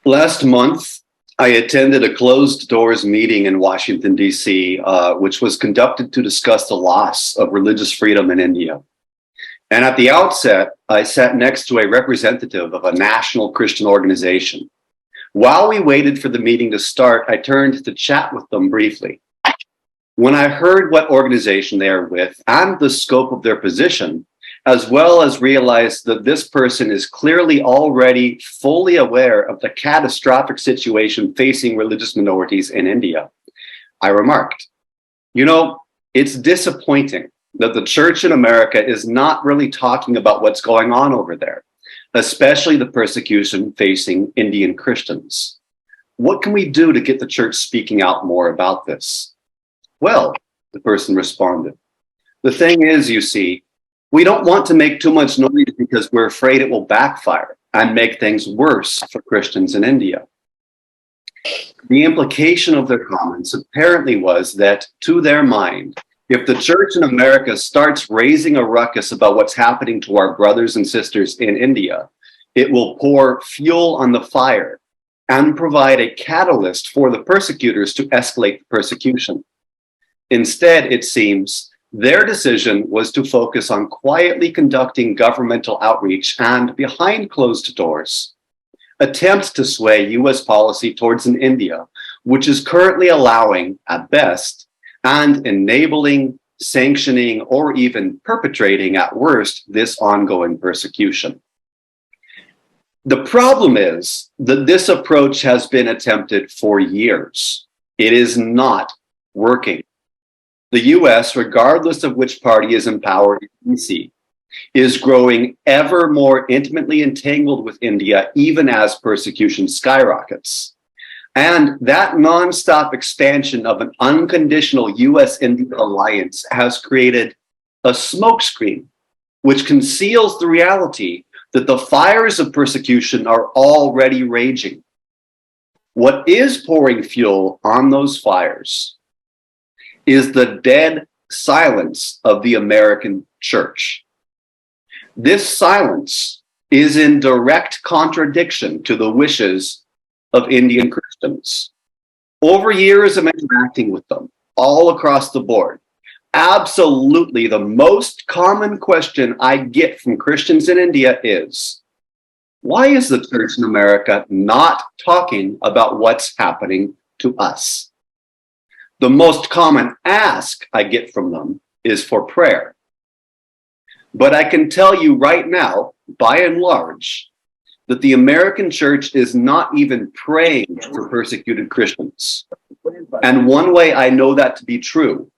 Last month, I attended a closed doors meeting in Washington, D.C., which was conducted to discuss the loss of religious freedom in India. And at the outset, I sat next to a representative of a national Christian organization. While we waited for the meeting to start, I turned to chat with them briefly. When I heard what organization they are with and the scope of their position, as well as realized that this person is clearly already fully aware of the catastrophic situation facing religious minorities in India, I remarked, it's disappointing that the church in America is not really talking about what's going on over there, especially the persecution facing Indian Christians. What can we do to get the church speaking out more about this? Well, the person responded, the thing is, you see, we don't want to make too much noise because we're afraid it will backfire and make things worse for Christians in India. The implication of their comments apparently was that, to their mind, if the church in America starts raising a ruckus about what's happening to our brothers and sisters in India, it will pour fuel on the fire and provide a catalyst for the persecutors to escalate the persecution. Instead, it seems, their decision was to focus on quietly conducting governmental outreach and, behind closed doors, attempt to sway U.S. policy towards an India, which is currently allowing, at best, and enabling, sanctioning, or even perpetrating, at worst, this ongoing persecution. The problem is that this approach has been attempted for years. It is not working. The US, regardless of which party is in power in DC, is growing ever more intimately entangled with India, even as persecution skyrockets. And that nonstop expansion of an unconditional US-India alliance has created a smokescreen which conceals the reality that the fires of persecution are already raging. What is pouring fuel on those fires is the dead silence of the American church. This silence is in direct contradiction to the wishes of Indian Christians. Over years of interacting with them, all across the board, absolutely the most common question I get from Christians in India is, why is the church in America not talking about what's happening to us? The most common ask I get from them is for prayer. But I can tell you right now, by and large, that the American church is not even praying for persecuted Christians. And one way I know that to be true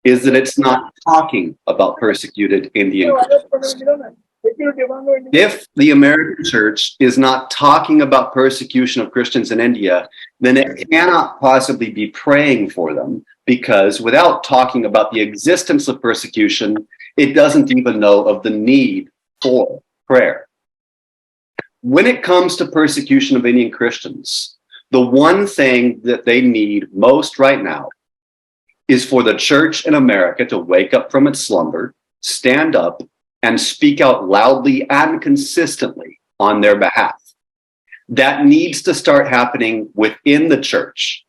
is that it's not talking about persecuted Indian Christians. If the American church is not talking about persecution of Christians in India, then it cannot possibly be praying for them, because without talking about the existence of persecution, it doesn't even know of the need for prayer. When it comes to persecution of Indian Christians, the one thing that they need most right now is for the church in America to wake up from its slumber, stand up, and speak out loudly and consistently on their behalf. That needs to start happening within the church,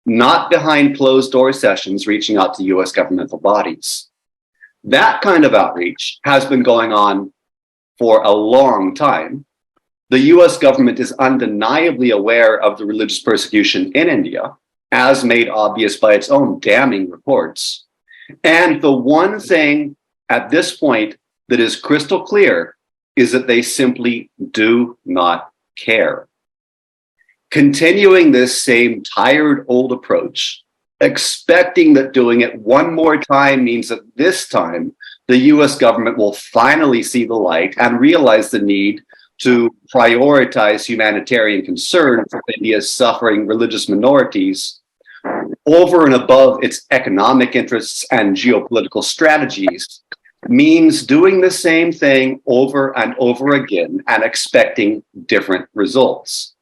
not behind closed door sessions reaching out to US governmental bodies. That kind of outreach has been going on for a long time. The US government is undeniably aware of the religious persecution in India, as made obvious by its own damning reports. And the one thing at this point that is crystal clear is that they simply do not care. Continuing this same tired old approach, expecting that doing it one more time means that this time the US government will finally see the light and realize the need to prioritize humanitarian concern for India's suffering religious minorities over and above its economic interests and geopolitical strategies, means doing the same thing over and over again and expecting different results,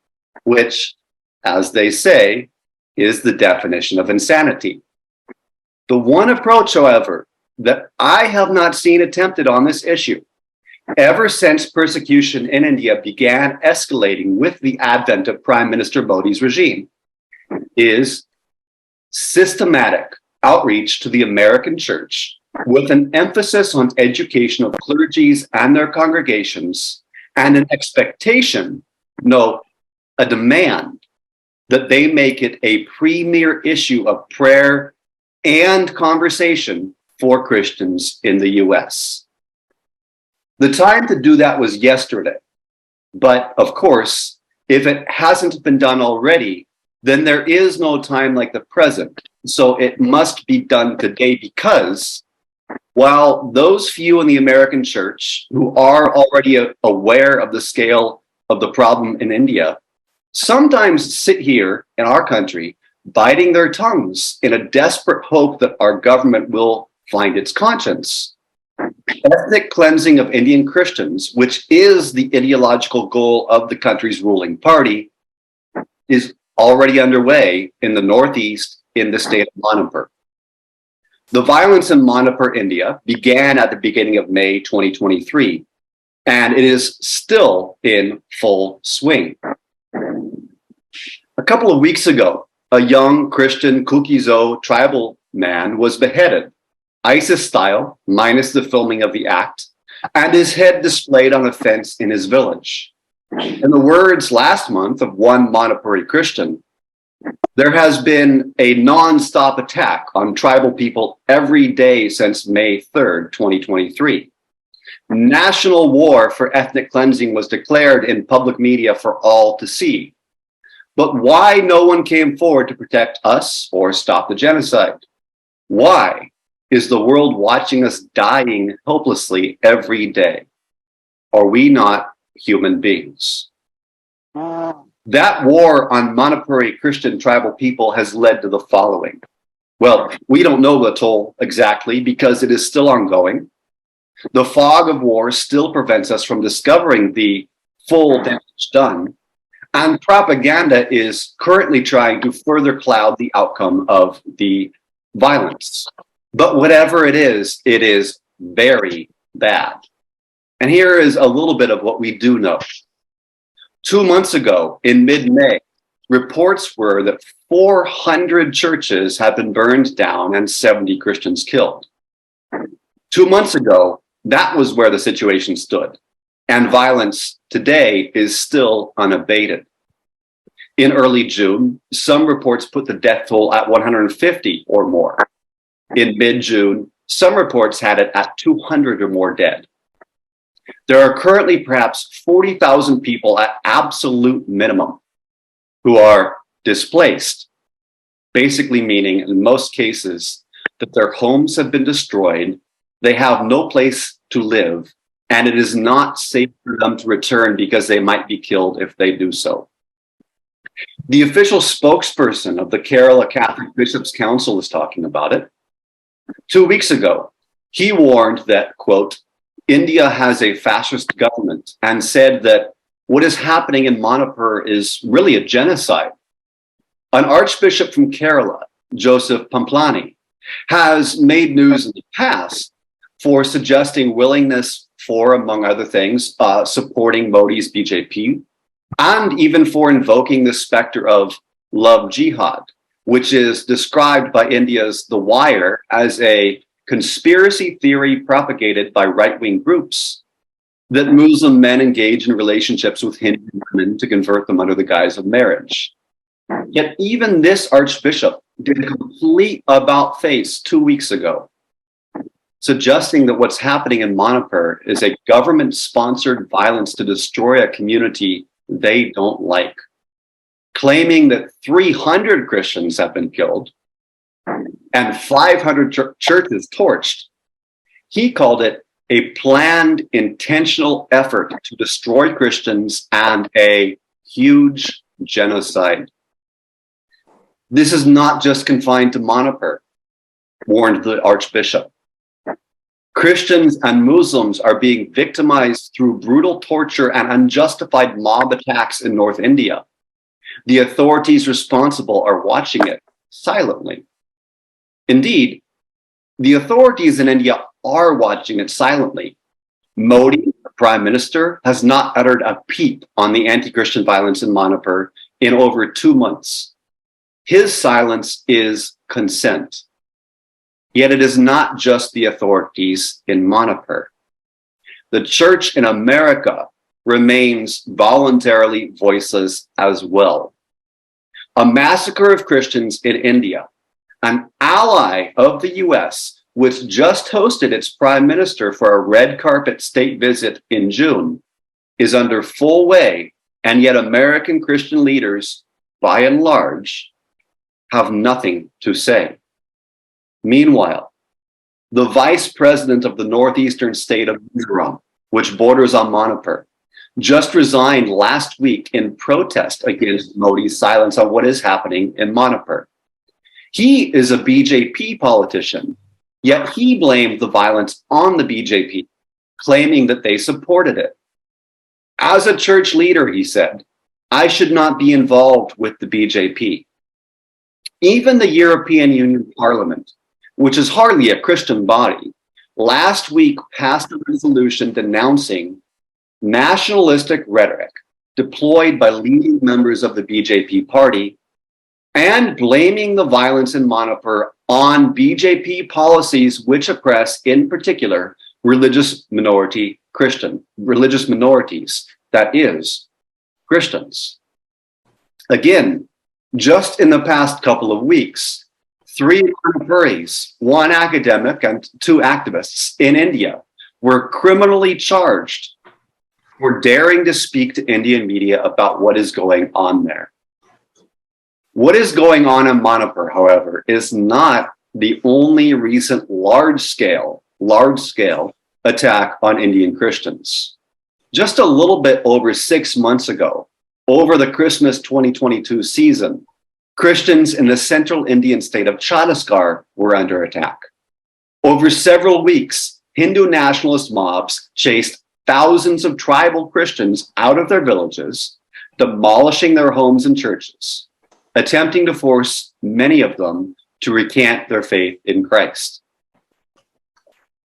which, as they say, is the definition of insanity. The one approach, however, that I have not seen attempted on this issue ever since persecution in India began escalating with the advent of Prime Minister Modi's regime, is systematic outreach to the American church with an emphasis on education of clergies and their congregations, and an expectation, no, a demand, that they make it a premier issue of prayer and conversation for Christians in the US. The time to do that was yesterday. But of course, if it hasn't been done already, then there is no time like the present. So it must be done today, because while those few in the American church who are already aware of the scale of the problem in India sometimes sit here in our country biting their tongues in a desperate hope that our government will find its conscience. Ethnic cleansing of Indian Christians, which is the ideological goal of the country's ruling party, is already underway in the Northeast in the state of Manipur. The violence in Manipur, India, began at the beginning of May 2023, and it is still in full swing. A couple of weeks ago, a young Christian Kukizo tribal man was beheaded, ISIS style, minus the filming of the act, and his head displayed on a fence in his village. In the words last month of one Manipuri Christian, there has been a non-stop attack on tribal people every day since May 3rd, 2023. National war for ethnic cleansing was declared in public media for all to see. But why no one came forward to protect us or stop the genocide? Why is the world watching us dying helplessly every day? Are we not human beings? That war on Manipuri Christian tribal people has led to the following. Well, we don't know the toll exactly because it is still ongoing. The fog of war still prevents us from discovering the full damage done. And propaganda is currently trying to further cloud the outcome of the violence. But whatever it is very bad. And here is a little bit of what we do know. 2 months ago, in mid-May, reports were that 400 churches have been burned down and 70 Christians killed. 2 months ago, that was where the situation stood. And violence today is still unabated. In early June, some reports put the death toll at 150 or more. In mid-June, some reports had it at 200 or more dead. There are currently perhaps 40,000 people at absolute minimum who are displaced, basically meaning in most cases that their homes have been destroyed, they have no place to live, and it is not safe for them to return because they might be killed if they do so. The official spokesperson of the Kerala Catholic Bishops' Council is talking about it. 2 weeks ago, he warned that, quote, India has a fascist government, and said that what is happening in Manipur is really a genocide. An archbishop from Kerala, Joseph Pamplani, has made news in the past for suggesting willingness for, among other things, supporting Modi's BJP, and even for invoking the specter of love jihad, which is described by India's The Wire as a conspiracy theory propagated by right-wing groups that Muslim men engage in relationships with Hindu women to convert them under the guise of marriage. Yet even this archbishop did a complete about-face 2 weeks ago, suggesting that what's happening in Manipur is a government-sponsored violence to destroy a community they don't like, claiming that 300 Christians have been killed and 500 churches torched. He called it a planned, intentional effort to destroy Christians and a huge genocide. This is not just confined to Manipur, warned the archbishop. Christians and Muslims are being victimized through brutal torture and unjustified mob attacks in North India. The authorities responsible are watching it silently. Indeed, the authorities in India are watching it silently. Modi Prime Minister has not uttered a peep on the anti-Christian violence in Manipur in over 2 months. His silence is consent. Yet it is not just the authorities in Manipur. The church in America remains voluntarily voiceless as well. A massacre of Christians in India, an ally of the US, which just hosted its prime minister for a red carpet state visit in June, is under full way, and yet American Christian leaders, by and large, have nothing to say. Meanwhile, the vice president of the northeastern state of Mizoram, which borders on Manipur, just resigned last week in protest against Modi's silence on what is happening in Manipur. He is a BJP politician, yet he blamed the violence on the BJP, claiming that they supported it. As a church leader, he said, I should not be involved with the BJP. Even the European Union Parliament, which is hardly a Christian body, last week passed a resolution denouncing nationalistic rhetoric deployed by leading members of the BJP party and blaming the violence in Manipur on BJP policies which oppress, in particular, religious minorities, that is, Christians. Again, just in the past couple of weeks, 3 Manipuris, 1 academic and 2 activists in India were criminally charged for daring to speak to Indian media about what is going on there. What is going on in Manipur, however, is not the only recent large-scale attack on Indian Christians. Just a little bit over 6 months ago, over the Christmas 2022 season, Christians in the central Indian state of Chhattisgarh were under attack. Over several weeks, Hindu nationalist mobs chased thousands of tribal Christians out of their villages, demolishing their homes and churches, attempting to force many of them to recant their faith in Christ.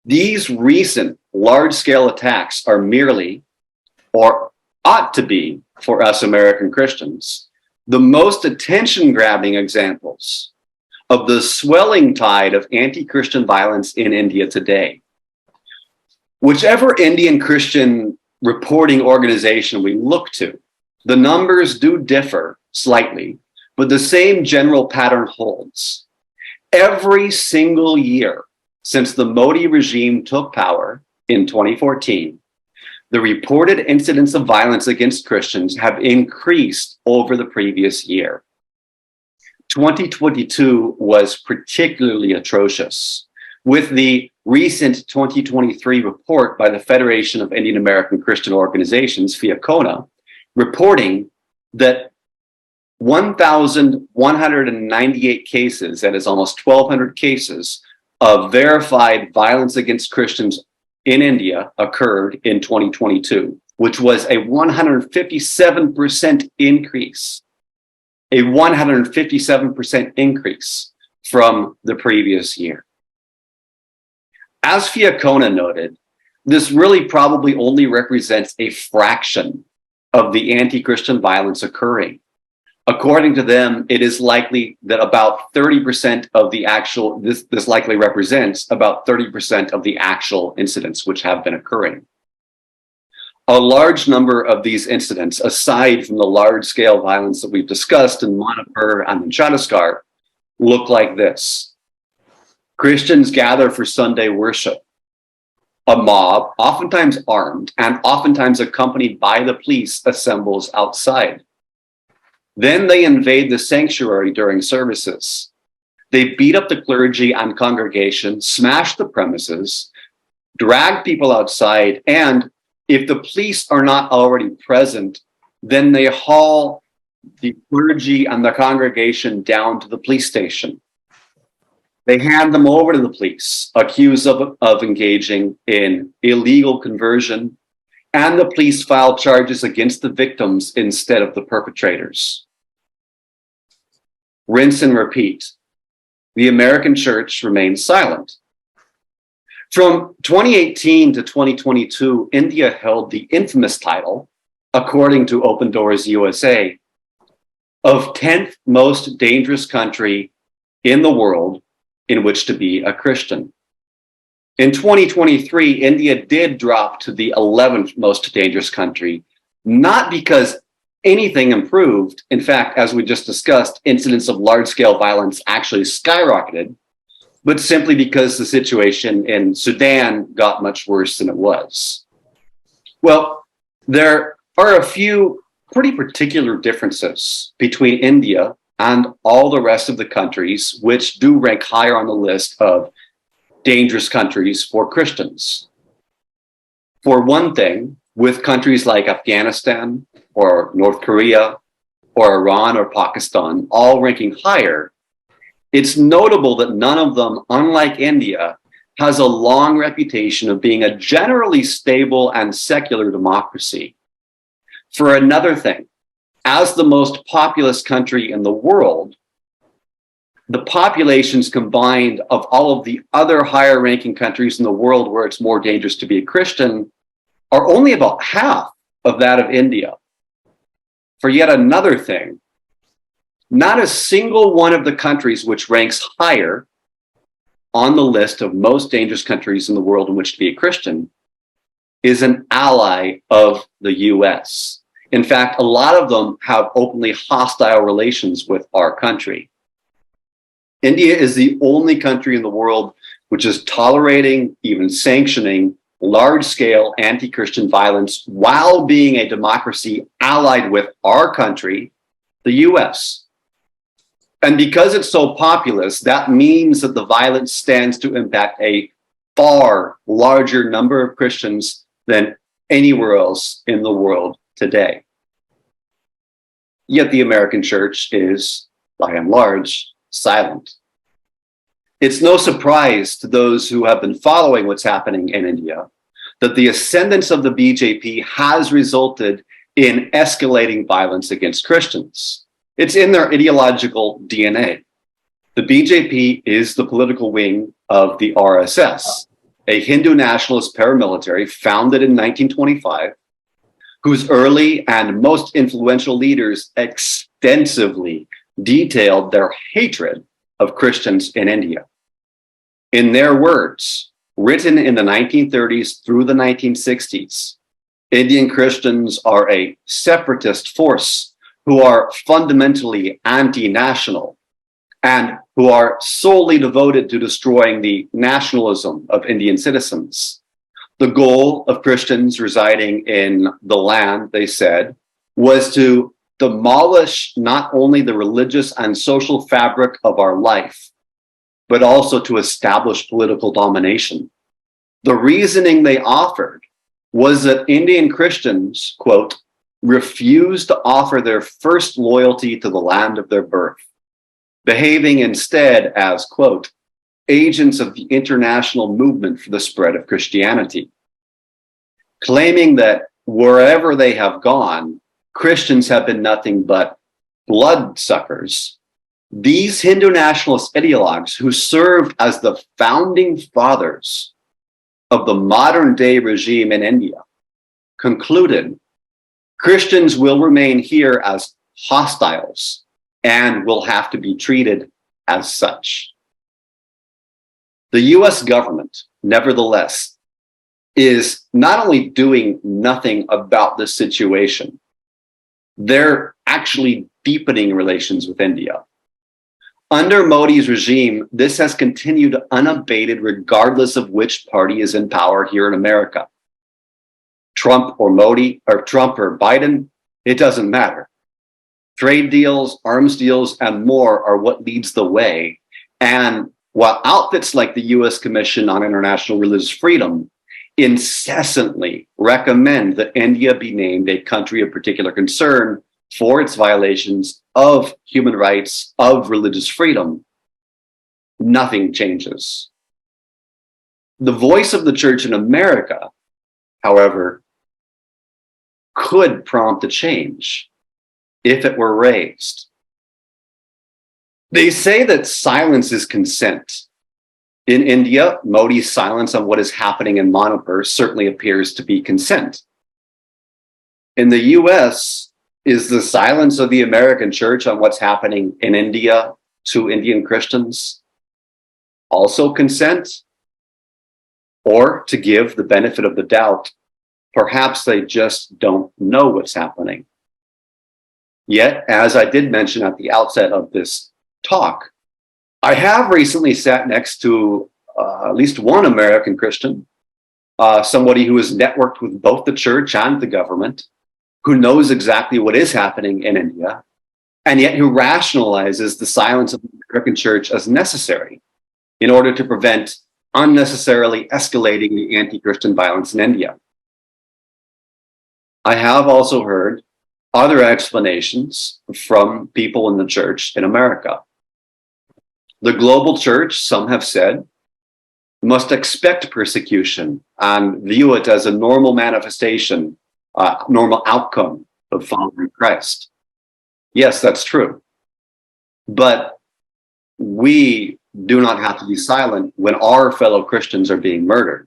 These recent large-scale attacks are merely, or ought to be for us American Christians, the most attention-grabbing examples of the swelling tide of anti-Christian violence in India today. Whichever Indian Christian reporting organization we look to, the numbers do differ slightly, but the same general pattern holds. Every single year since the Modi regime took power in 2014, the reported incidents of violence against Christians have increased over the previous year. 2022 was particularly atrocious, with the recent 2023 report by the Federation of Indian American Christian Organizations, FIACONA, reporting that 1,198 cases, that is almost 1,200 cases, of verified violence against Christians in India occurred in 2022, which was a 157% increase, a 157% increase from the previous year. As FIACONA noted, this really probably only represents a fraction of the anti-Christian violence occurring. According to them, it is likely that about 30% of the actual, this likely represents about 30% of the actual incidents which have been occurring. A large number of these incidents, aside from the large-scale violence that we've discussed in Manipur and in Chhattisgarh, look like this. Christians gather for Sunday worship. A mob, oftentimes armed and oftentimes accompanied by the police, assembles outside. Then they invade the sanctuary during services. They beat up the clergy and congregation, smash the premises, drag people outside, and if the police are not already present, then they haul the clergy and the congregation down to the police station. They hand them over to the police, accused of engaging in illegal conversion, and the police file charges against the victims instead of the perpetrators. Rinse and repeat. The American church remains silent. From 2018 to 2022, India held the infamous title, according to Open Doors USA, of 10th most dangerous country in the world in which to be a Christian. In 2023, India did drop to the 11th most dangerous country, not because anything improved. In fact, as we just discussed, incidents of large-scale violence actually skyrocketed, but simply because the situation in Sudan got much worse than it was. Well, there are a few pretty particular differences between India and all the rest of the countries which do rank higher on the list of dangerous countries for Christians. For one thing, with countries like Afghanistan or North Korea or Iran or Pakistan all ranking higher, it's notable that none of them, unlike India, has a long reputation of being a generally stable and secular democracy. For another thing, as the most populous country in the world, the populations combined of all of the other higher ranking countries in the world where it's more dangerous to be a Christian are only about half of that of India. For yet another thing, not a single one of the countries which ranks higher on the list of most dangerous countries in the world in which to be a Christian is an ally of the US. In fact, a lot of them have openly hostile relations with our country. India is the only country in the world which is tolerating, even sanctioning, large-scale anti-Christian violence while being a democracy allied with our country, the US. And because it's so populous, that means that the violence stands to impact a far larger number of Christians than anywhere else in the world today. Yet the American church is, by and large, silent. It's no surprise to those who have been following what's happening in India that the ascendance of the BJP has resulted in escalating violence against Christians. It's in their ideological DNA. The BJP is the political wing of the RSS, a Hindu nationalist paramilitary founded in 1925, whose early and most influential leaders extensively detailed their hatred of Christians in India. In their words, written in the 1930s through the 1960s, Indian Christians are a separatist force who are fundamentally anti-national and who are solely devoted to destroying the nationalism of Indian citizens. The goal of Christians residing in the land, they said, was to demolish not only the religious and social fabric of our life, but also to establish political domination. The reasoning they offered was that Indian Christians, quote, refused to offer their first loyalty to the land of their birth, behaving instead as, quote, agents of the international movement for the spread of Christianity, claiming that wherever they have gone, Christians have been nothing but bloodsuckers. These Hindu nationalist ideologues who served as the founding fathers of the modern day regime in India concluded Christians will remain here as hostiles and will have to be treated as such. The US government, nevertheless, is not only doing nothing about this situation, they're actually deepening relations with India. Under Modi's regime, this has continued unabated regardless of which party is in power here in America. Trump or Modi, or Trump or Biden, it doesn't matter. Trade deals, arms deals, and more are what leads the way. And while outfits like the US Commission on International Religious Freedom incessantly recommend that India be named a country of particular concern for its violations of human rights, of religious freedom, nothing changes. The voice of the church in America, however, could prompt a change if it were raised. They say that silence is consent. In India, Modi's silence on what is happening in Manipur certainly appears to be consent. In the US, is the silence of the American church on what's happening in India to Indian Christians also consent? Or, to give the benefit of the doubt, perhaps they just don't know what's happening. Yet, as I did mention at the outset of this talk, I have recently sat next to at least one American Christian, somebody who has networked with both the church and the government, who knows exactly what is happening in India, and yet who rationalizes the silence of the American church as necessary in order to prevent unnecessarily escalating the anti-Christian violence in India. I have also heard other explanations from people in the church in America. The global church, some have said, must expect persecution and view it as a normal manifestation, normal outcome of following Christ. Yes, that's true. But we do not have to be silent when our fellow Christians are being murdered.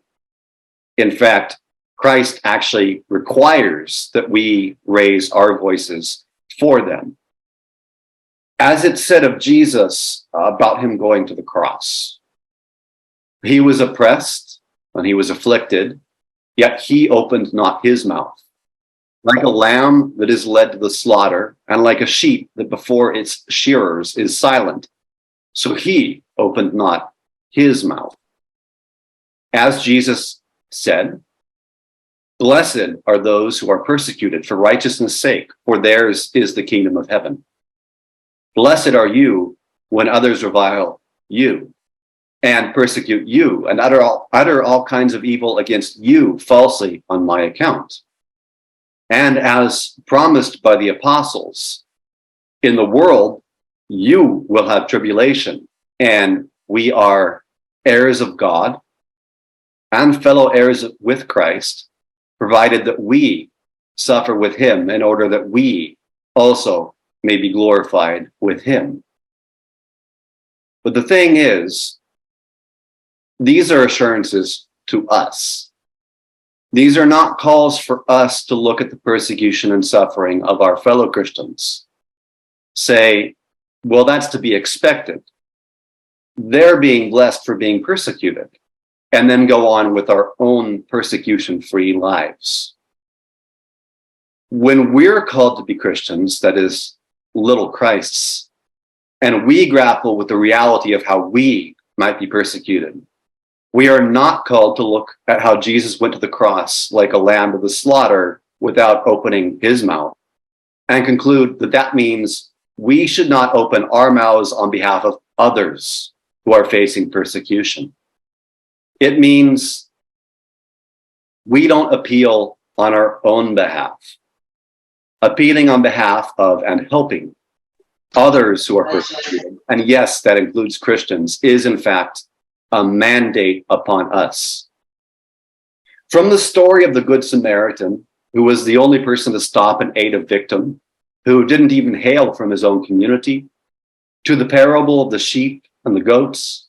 In fact, Christ actually requires that we raise our voices for them. As it said of Jesus about him going to the cross, he was oppressed and he was afflicted, yet he opened not his mouth. Like a lamb that is led to the slaughter, and like a sheep that before its shearers is silent, so he opened not his mouth. As Jesus said, "Blessed are those who are persecuted for righteousness' sake, for theirs is the kingdom of heaven. Blessed are you when others revile you and persecute you and utter all kinds of evil against you falsely on my account." And as promised by the apostles, in the world, you will have tribulation, and we are heirs of God and fellow heirs with Christ, provided that we suffer with him in order that we also may be glorified with him. But the thing is, these are assurances to us. These are not calls for us to look at the persecution and suffering of our fellow Christians, say, well, that's to be expected. They're being blessed for being persecuted, and then go on with our own persecution-free lives. When we're called to be Christians, that is, little Christs, and we grapple with the reality of how we might be persecuted, we are not called to look at how Jesus went to the cross like a lamb to the slaughter without opening his mouth, and conclude that that means we should not open our mouths on behalf of others who are facing persecution. It means we don't appeal on our own behalf. Appealing on behalf of and helping others who are persecuted, and yes, that includes Christians, is in fact a mandate upon us. From the story of the Good Samaritan, who was the only person to stop and aid a victim, who didn't even hail from his own community, to the parable of the sheep and the goats,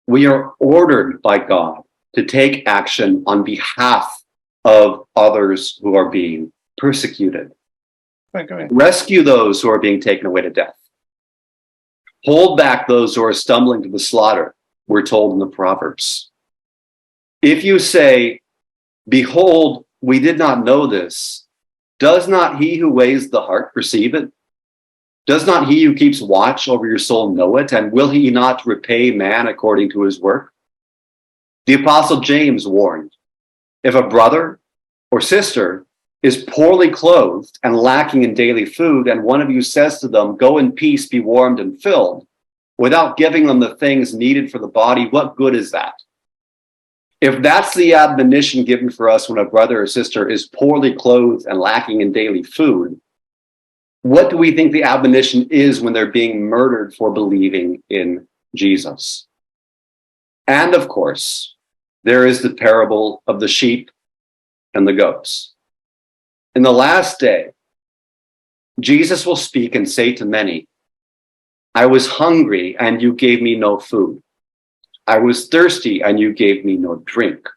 we are ordered by God to take action on behalf of others who are being persecuted. Right. Rescue those who are being taken away to death. Hold back those who are stumbling to the slaughter, we're told in the Proverbs. If you say, "Behold, we did not know this," does not he who weighs the heart perceive it? Does not he who keeps watch over your soul know it? And will he not repay man according to his work? The Apostle James warned, if a brother or sister is poorly clothed and lacking in daily food, and one of you says to them, "Go in peace, be warmed and filled," without giving them the things needed for the body, what good is that? If that's the admonition given for us when a brother or sister is poorly clothed and lacking in daily food, what do we think the admonition is when they're being murdered for believing in Jesus? And of course, there is the parable of the sheep and the goats. In the last day, Jesus will speak and say to many, "I was hungry and you gave me no food. I was thirsty and you gave me no drink.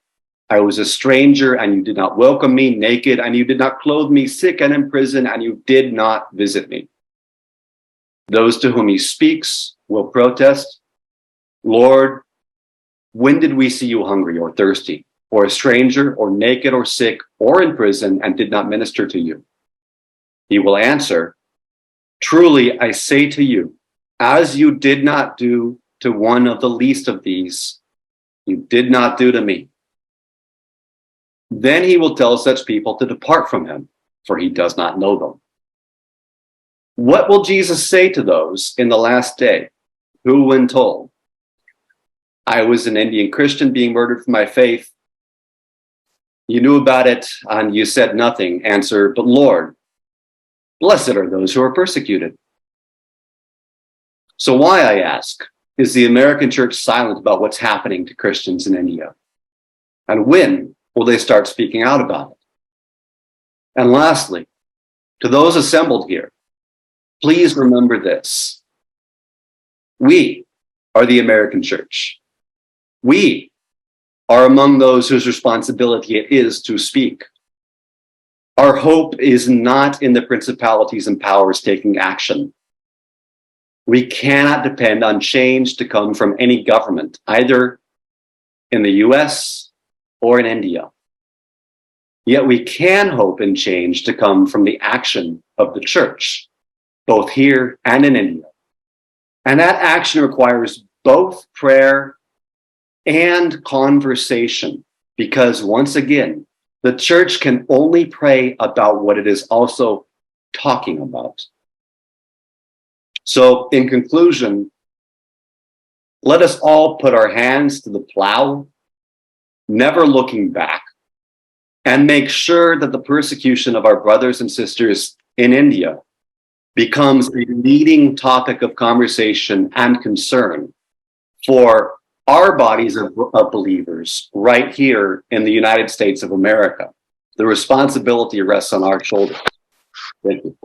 I was a stranger and you did not welcome me, naked and you did not clothe me, sick and in prison and you did not visit me. Those to whom he speaks will protest, Lord, when did we see you hungry or thirsty, or a stranger, or naked, or sick, or in prison, and did not minister to you? He will answer, truly I say to you, as you did not do to one of the least of these, you did not do to me. Then he will tell such people to depart from him, for he does not know them. What will Jesus say to those in the last day who, when told, I was an Indian Christian being murdered for my faith, you knew about it and you said nothing, answer, but Lord, blessed are those who are persecuted. So why, I ask, is the American church silent about what's happening to Christians in India? And when will they start speaking out about it? And lastly, to those assembled here, please remember this. We are the American church. We are among those whose responsibility it is to speak. Our hope is not in the principalities and powers taking action. We cannot depend on change to come from any government, either in the US or in India. Yet we can hope in change to come from the action of the church, both here and in India. And that action requires both prayer and conversation, because once again, the church can only pray about what it is also talking about. So in conclusion, let us all put our hands to the plow, never looking back, and make sure that the persecution of our brothers and sisters in India becomes a leading topic of conversation and concern for our bodies of believers right here in the United States of America. The responsibility rests on our shoulders. Thank you.